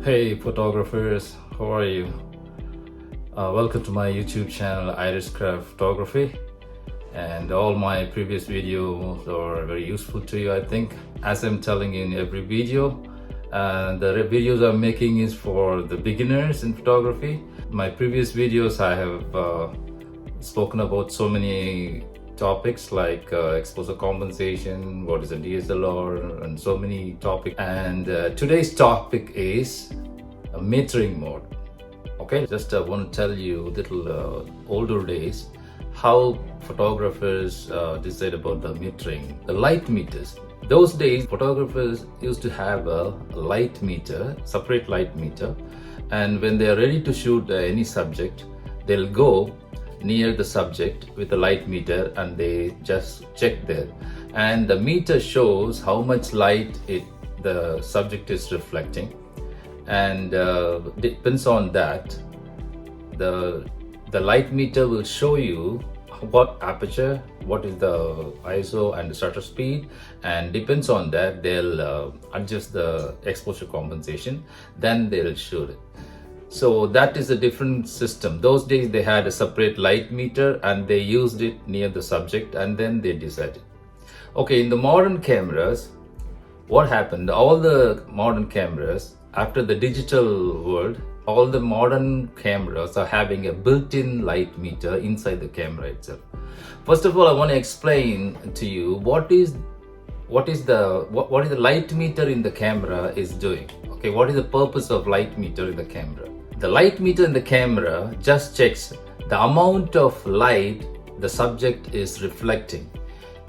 Hey photographers, how are you? Welcome to my YouTube channel Iris Craft Photography, and all my previous videos are very useful to you, I think. As I'm telling in every video, the videos I'm making is for the beginners in photography. My previous videos I have spoken about so many topics like exposure compensation, what is a DSLR, and so many topics. And today's topic is a metering mode. Okay, just want to tell you a little older days how photographers decide about the metering, the light meters. Those days photographers used to have a light meter, separate light meter, and when they are ready to shoot any subject, they'll go near the subject with a light meter and they just check there, and the meter shows how much light the subject is reflecting, and depends on that the light meter will show you what aperture, what is the ISO and the shutter speed, and depends on that they'll adjust the exposure compensation, then they'll shoot it. So that is a different system. Those days they had a separate light meter and they used it near the subject and then they decided. Okay, in the modern cameras, what happened? All the modern cameras, after the digital world, all the modern cameras are having a built-in light meter inside the camera itself. First of all, I want to explain to you what is the light meter in the camera is doing. Okay, what is the purpose of light meter in the camera? The light meter in the camera just checks the amount of light the subject is reflecting.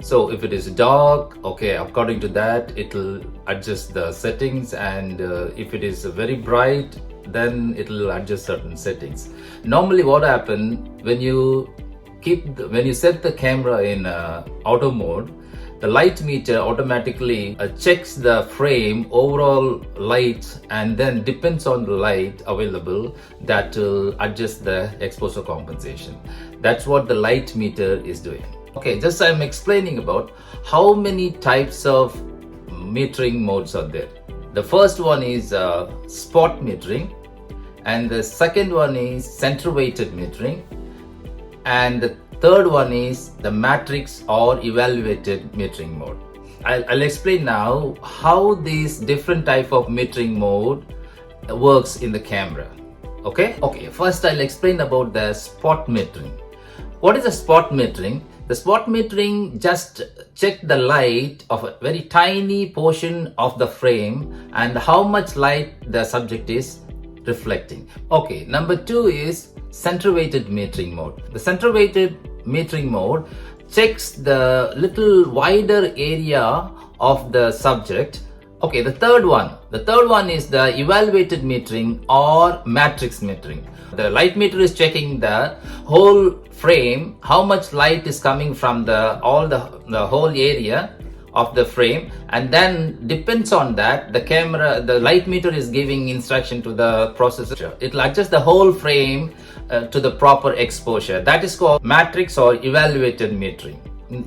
So if it is dark, okay, according to that it will adjust the settings, and if it is very bright, then it will adjust certain settings. Normally what happens when you set the camera in auto mode, the light meter automatically checks the frame overall light, and then depends on the light available, that will adjust the exposure compensation. That's what the light meter is doing. Okay, just I'm explaining about how many types of metering modes are there. The first one is spot metering, and the second one is center weighted metering, and the third one is the matrix or evaluated metering mode. I'll explain now how these different type of metering mode works in the camera. Okay, first I'll explain about the spot metering. What is a spot metering? The spot metering just check the light of a very tiny portion of the frame and how much light the subject is reflecting. Okay, number two is center weighted metering mode. The center weighted metering mode checks the little wider area of the subject. Okay, the third one is the evaluated metering or matrix metering. The light meter is checking the whole frame, how much light is coming from the whole area of the frame, and then depends on that the light meter is giving instruction to the processor. It will adjust the whole frame to the proper exposure. That is called matrix or evaluated metering.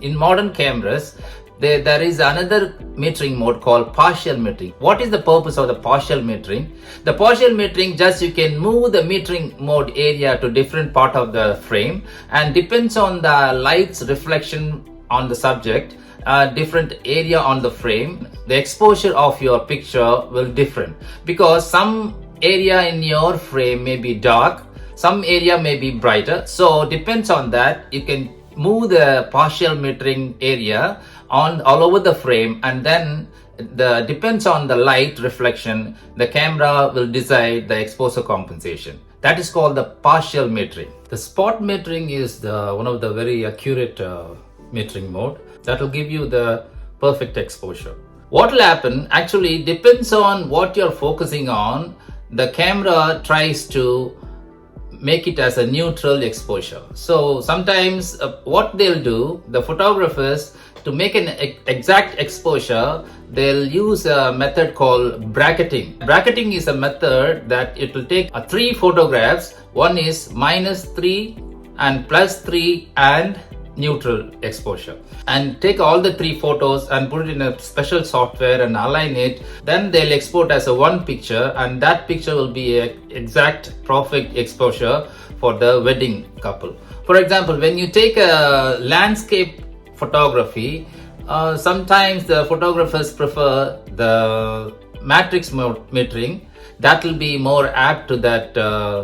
In modern cameras, there is another metering mode called partial metering. What is the purpose of the partial metering? The partial metering, just you can move the metering mode area to different part of the frame, and depends on the light's reflection on the subject, different area on the frame, the exposure of your picture will different, because some area in your frame may be dark, some area may be brighter. So depends on that, you can move the partial metering area all over the frame, and then depends on the light reflection, the camera will decide the exposure compensation. That is called the partial metering. The spot metering is one of the very accurate metering mode that will give you the perfect exposure. What will happen actually depends on what you're focusing on. The camera tries to make it as a neutral exposure. So sometimes what they'll do, the photographers, to make an exact exposure, they'll use a method called bracketing. Bracketing is a method that it will take 3 photographs. One is -3 and +3 and neutral exposure, and take all the 3 photos and put it in a special software and align it. Then they'll export as a one picture, and that picture will be a exact perfect exposure for the wedding couple. For example, when you take a landscape photography, sometimes the photographers prefer the matrix metering. That will be more apt to that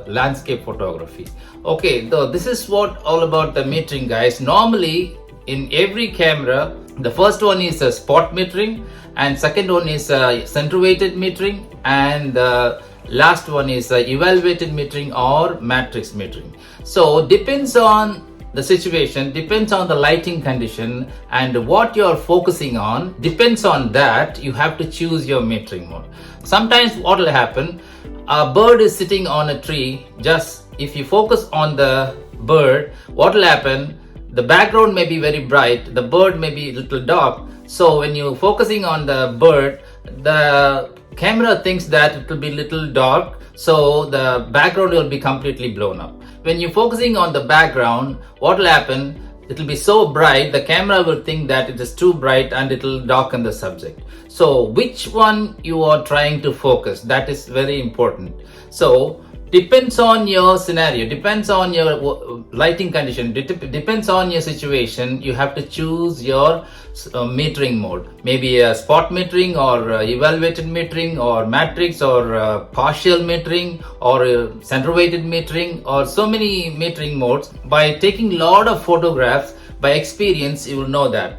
landscape photography. Okay, so this is what all about the metering, guys. Normally in every camera, the first one is a spot metering, and second one is center weighted metering, and the last one is evaluated metering or matrix metering. So depends on the situation, depends on the lighting condition and what you're focusing on. Depends on that, you have to choose your metering mode. Sometimes what will happen, a bird is sitting on a tree. Just if you focus on the bird, what will happen, the background may be very bright, the bird may be a little dark. So when you're focusing on the bird, the camera thinks that it will be little dark, so the background will be completely blown up. When you're focusing on the background, what will happen, it will be so bright, the camera will think that it is too bright and it will darken the subject. So which one you are trying to focus, that is very important. So depends on your scenario, depends on your lighting condition, depends on your situation. You have to choose your metering mode, maybe a spot metering or evaluated metering or matrix or partial metering or center weighted metering, or so many metering modes. By taking lot of photographs, by experience, you will know that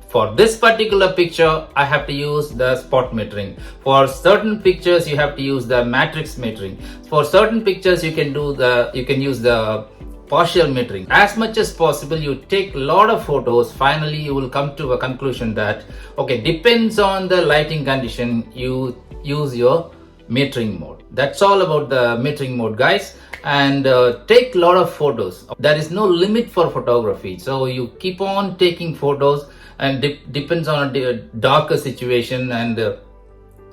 for this particular picture I have to use the spot metering. For certain pictures you have to use the matrix metering. For certain pictures you can use the partial metering. As much as possible, you take a lot of photos. Finally you will come to a conclusion that okay, depends on the lighting condition, you use your metering mode. That's all about the metering mode, guys. And take a lot of photos. There is no limit for photography, so you keep on taking photos, and depends on a darker situation, and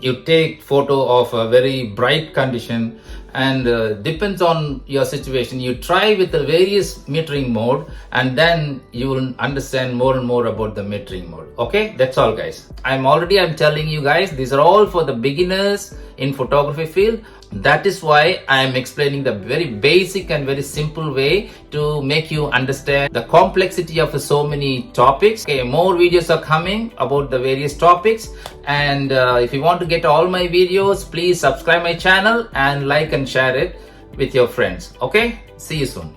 you take photo of a very bright condition, and depends on your situation. You try with the various metering mode, and then you will understand more and more about the metering mode. Okay, that's all, guys. I'm telling you guys, these are all for the beginners in photography field. That is why I am explaining the very basic and very simple way to make you understand the complexity of so many topics. Okay, more videos are coming about the various topics, and if you want to get all my videos, please subscribe my channel and like and share it with your friends. Okay, see you soon.